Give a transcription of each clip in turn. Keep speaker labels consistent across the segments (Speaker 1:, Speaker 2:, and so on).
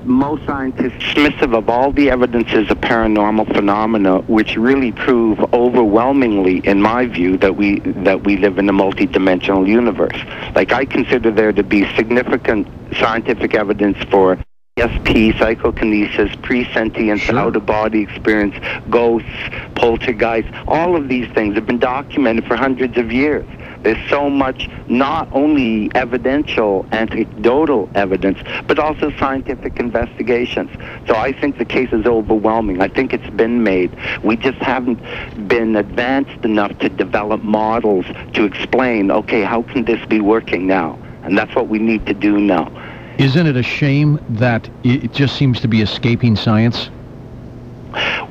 Speaker 1: most scientists dismissive of all the evidences of paranormal phenomena, which really prove overwhelmingly, in my view, that we live in a multidimensional universe. Like, I consider there to be significant scientific evidence for ESP, psychokinesis, presentience,
Speaker 2: Sure.
Speaker 1: out-of-body experience, ghosts, poltergeists. All of these things have been documented for hundreds of years. There's so much, not only evidential, anecdotal evidence, but also scientific investigations. So I think the case is overwhelming. I think it's been made. We just haven't been advanced enough to develop models to explain, okay, how can this be working now? And that's what we need to do now.
Speaker 2: Isn't it a shame that it just seems to be escaping science?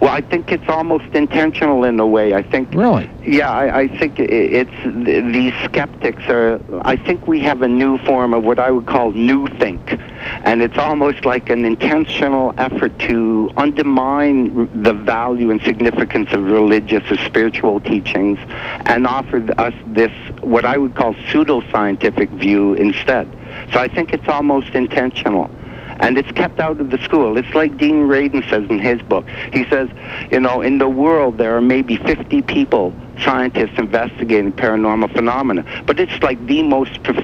Speaker 1: Well, I think it's almost intentional in a way. I think.
Speaker 2: Really?
Speaker 1: Yeah, I think these skeptics are. I think we have a new form of what I would call new think, and it's almost like an intentional effort to undermine the value and significance of religious or spiritual teachings, and offer us this what I would call pseudo-scientific view instead. So I think it's almost intentional. And it's kept out of the school. It's like Dean Radin says in his book. He says, you know, in the world there are maybe 50 people, scientists, investigating paranormal phenomena. But it's like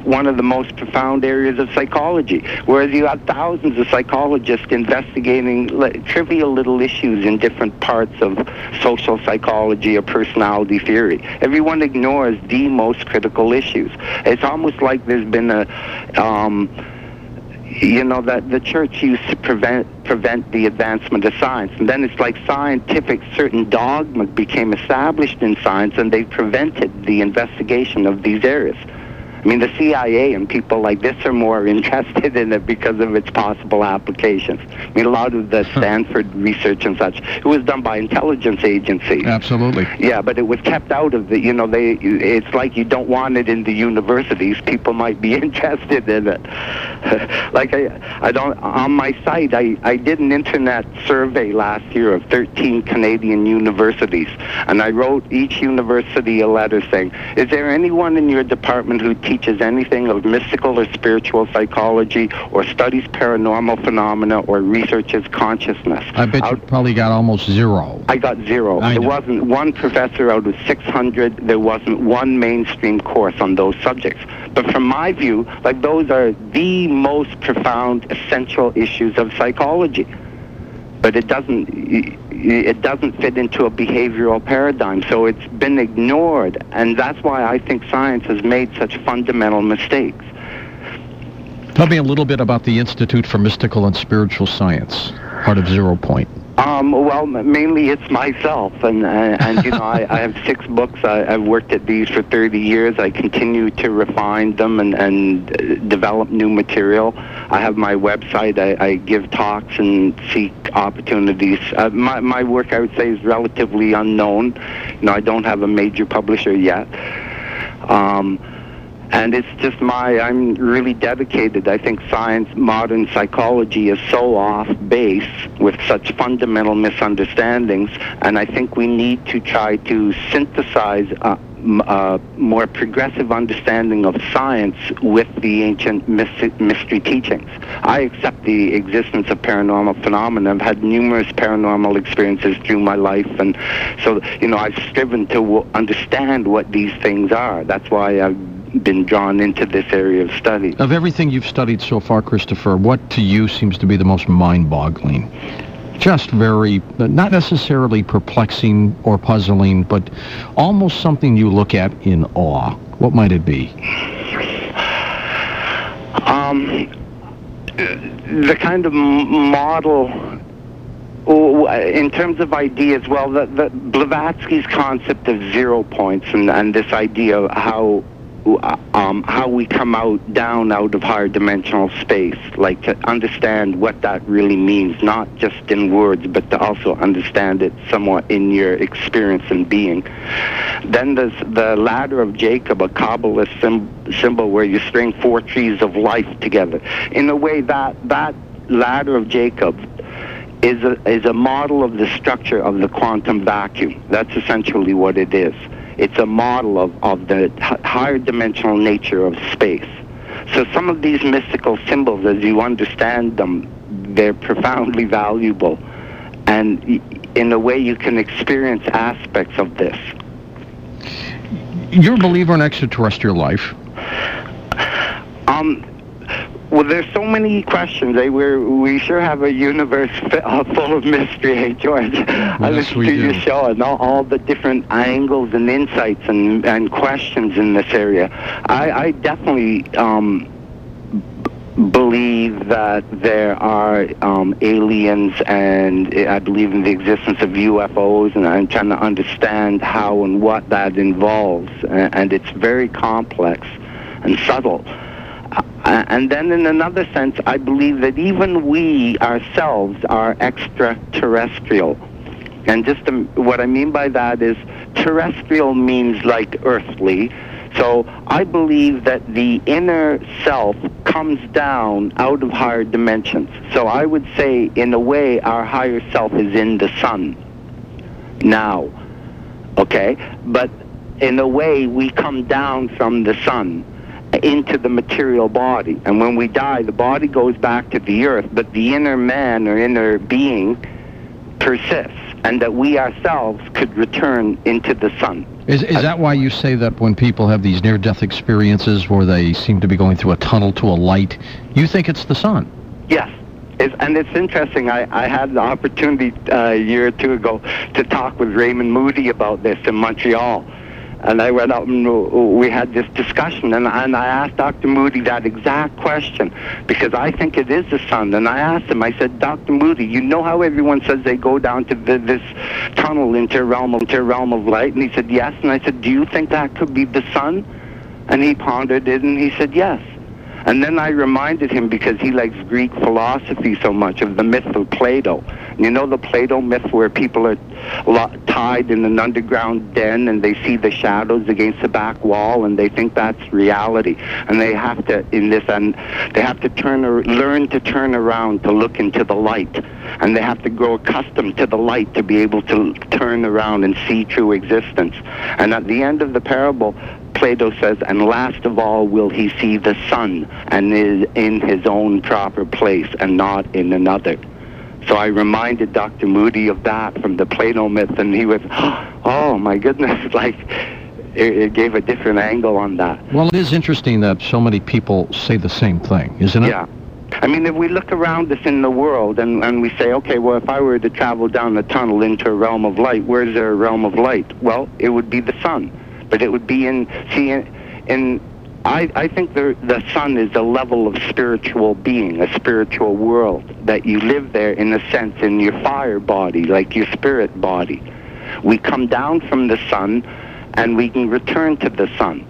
Speaker 1: one of the most profound areas of psychology. Whereas you have thousands of psychologists investigating trivial little issues in different parts of social psychology or personality theory. Everyone ignores the most critical issues. It's almost like there's been a... you know, that the church used to prevent the advancement of science. And then it's like certain dogma became established in science, and they prevented the investigation of these areas. I mean, the CIA and people like this are more interested in it because of its possible applications. I mean, a lot of the Stanford research and such, it was done by intelligence agencies.
Speaker 2: Absolutely.
Speaker 1: Yeah, but it was kept out of the, you know, it's like you don't want it in the universities. People might be interested in it. Like, I don't, on my site, I did an internet survey last year of 13 Canadian universities, and I wrote each university a letter saying, is there anyone in your department who teaches anything of mystical or spiritual psychology, or studies paranormal phenomena, or researches consciousness?
Speaker 2: I bet you probably got almost zero.
Speaker 1: I got zero. There wasn't one professor out of 600. There wasn't one mainstream course on those subjects. But from my view, like, those are the most profound, essential issues of psychology. But it doesn't fit into a behavioral paradigm, so it's been ignored, and that's why I think science has made such fundamental mistakes.
Speaker 2: Tell me a little bit about the Institute for Mystical and Spiritual Science, part of 0 Point.
Speaker 1: Well, mainly it's myself, and you know, I have 6 books. I've worked at these for 30 years. I continue to refine them and develop new material. I have my website. I give talks and seek opportunities. My work, I would say, is relatively unknown. You know, I don't have a major publisher yet. And it's just I'm really dedicated. I think science, modern psychology is so off base with such fundamental misunderstandings, and I think we need to try to synthesize a more progressive understanding of science with the ancient mystery teachings. I accept the existence of paranormal phenomena. I've had numerous paranormal experiences through my life, and so, you know, I've striven to understand what these things are. That's why I've been drawn into this area of study.
Speaker 2: Of everything you've studied so far, Christopher, what to you seems to be the most mind-boggling? Just very, not necessarily perplexing or puzzling, but almost something you look at in awe. What might it be?
Speaker 1: The kind of model, in terms of ideas, well, the Blavatsky's concept of 0 points and this idea of how we come down out of higher dimensional space, like to understand what that really means, not just in words, but to also understand it somewhat in your experience and being. Then there's the ladder of Jacob, a Kabbalist symbol where you string 4 trees of life together. In a way, that ladder of Jacob is a model of the structure of the quantum vacuum. That's essentially what it is. It's a model of the higher dimensional nature of space. So some of these mystical symbols, as you understand them, they're profoundly valuable. And in a way, you can experience aspects of this.
Speaker 2: You're a believer in extraterrestrial life?
Speaker 1: Well, there's so many questions. We sure have a universe full of mystery, hey, George. I listen to your show and all the different angles and insights and questions in this area. I definitely believe that there are aliens, and I believe in the existence of UFOs, and I'm trying to understand how and what that involves. And it's very complex and subtle. And then in another sense, I believe that even we ourselves are extraterrestrial. And just what I mean by that is terrestrial means like earthly. So I believe that the inner self comes down out of higher dimensions. So I would say, in a way, our higher self is in the sun now. Okay? But in a way, we come down from the sun into the material body. And when we die, the body goes back to the earth, but the inner man or inner being persists, and that we ourselves could return into the sun.
Speaker 2: Is that why you say that when people have these near-death experiences where they seem to be going through a tunnel to a light, you think it's the sun?
Speaker 1: Yes. And it's interesting. I had the opportunity a year or two ago to talk with Raymond Moody about this in Montreal. And I went out and we had this discussion, and I asked Dr. Moody that exact question, because I think it is the sun. And I asked him, I said, Dr. Moody, you know how everyone says they go down to this tunnel into a realm of light? And he said, yes. And I said, do you think that could be the sun? And he pondered it, and he said, yes. And then I reminded him, because he likes Greek philosophy so much, of the myth of Plato. You know the Plato myth where people are tied in an underground den and they see the shadows against the back wall and they think that's reality. And they have to, they have to learn to turn around to look into the light. And they have to grow accustomed to the light to be able to turn around and see true existence. And at the end of the parable, Plato says, and last of all will he see the sun, and is in his own proper place and not in another. So I reminded Dr. Moody of that from the Plato myth, and he was, oh my goodness, like it gave a different angle on that.
Speaker 2: Well, it is interesting that so many people say the same thing, isn't it?
Speaker 1: Yeah. I mean, if we look around us in the world and we say, okay, well, if I were to travel down the tunnel into a realm of light, where's there a realm of light? Well, it would be the sun. But it would be I think the sun is a level of spiritual being, a spiritual world, that you live there in a sense in your fire body, like your spirit body. We come down from the sun and we can return to the sun.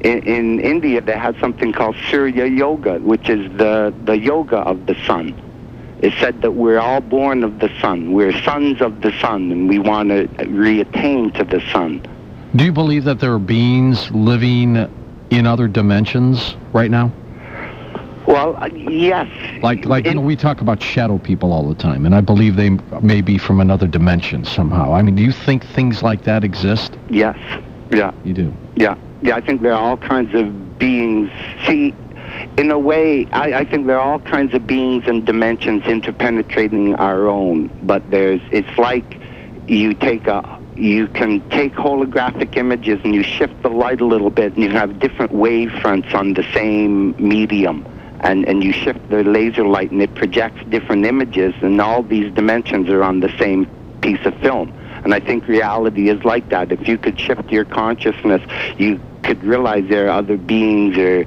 Speaker 1: In India, they have something called Surya Yoga, which is the yoga of the sun. It's said that we're all born of the sun. We're sons of the sun, and we want to reattain to the sun.
Speaker 2: Do you believe that there are beings living in other dimensions right now?
Speaker 1: Well, yes.
Speaker 2: Like we talk about shadow people all the time, and I believe they may be from another dimension somehow. I mean, do you think things like that exist?
Speaker 1: Yes. Yeah.
Speaker 2: You do?
Speaker 1: Yeah. Yeah, I think there are all kinds of beings. See, in a way, I think there are all kinds of beings and dimensions interpenetrating our own, but it's like you can take holographic images and you shift the light a little bit, and you have different wavefronts on the same medium, and you shift the laser light and it projects different images, and all these dimensions are on the same piece of film. And I think reality is like that. If you could shift your consciousness, you could realize there are other beings or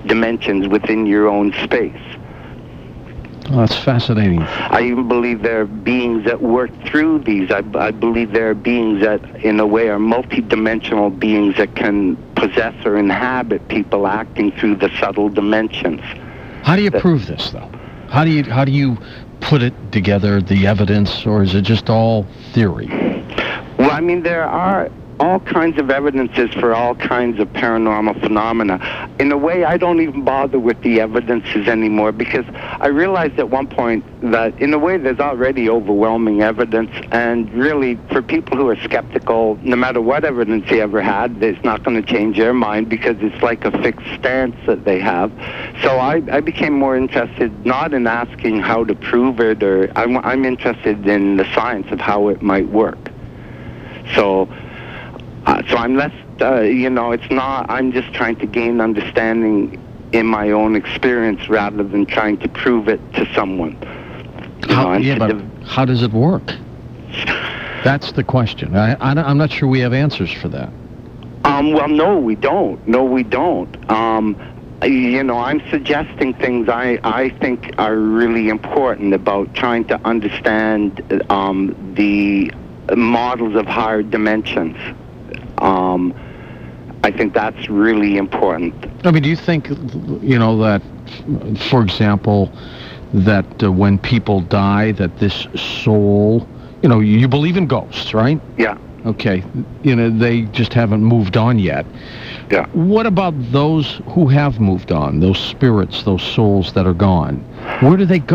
Speaker 1: dimensions within your own space.
Speaker 2: Oh, that's fascinating.
Speaker 1: I even believe there are beings that work through these. I believe there are beings that, in a way, are multidimensional beings that can possess or inhabit people acting through the subtle dimensions.
Speaker 2: How do you prove this, though? How do you put it together, the evidence, or is it just all theory?
Speaker 1: Well, I mean, there are all kinds of evidences for all kinds of paranormal phenomena. In a way, I don't even bother with the evidences anymore, because I realized at one point that, in a way, there's already overwhelming evidence, and really, for people who are skeptical, no matter what evidence they ever had, it's not going to change their mind, because it's like a fixed stance that they have. So I became more interested not in asking how to prove it, or I'm interested in the science of how it might work. So I'm less, it's not, I'm just trying to gain understanding in my own experience rather than trying to prove it to someone.
Speaker 2: But how does it work? That's the question. I'm not sure we have answers for that.
Speaker 1: Well, no, we don't. I'm suggesting things I think are really important about trying to understand the models of higher dimensions. I think that's really important.
Speaker 2: I mean, do you think, that, for example, that when people die, that this soul, you believe in ghosts, right?
Speaker 1: Yeah.
Speaker 2: Okay. They just haven't moved on yet.
Speaker 1: Yeah.
Speaker 2: What about those who have moved on, those spirits, those souls that are gone? Where do they go?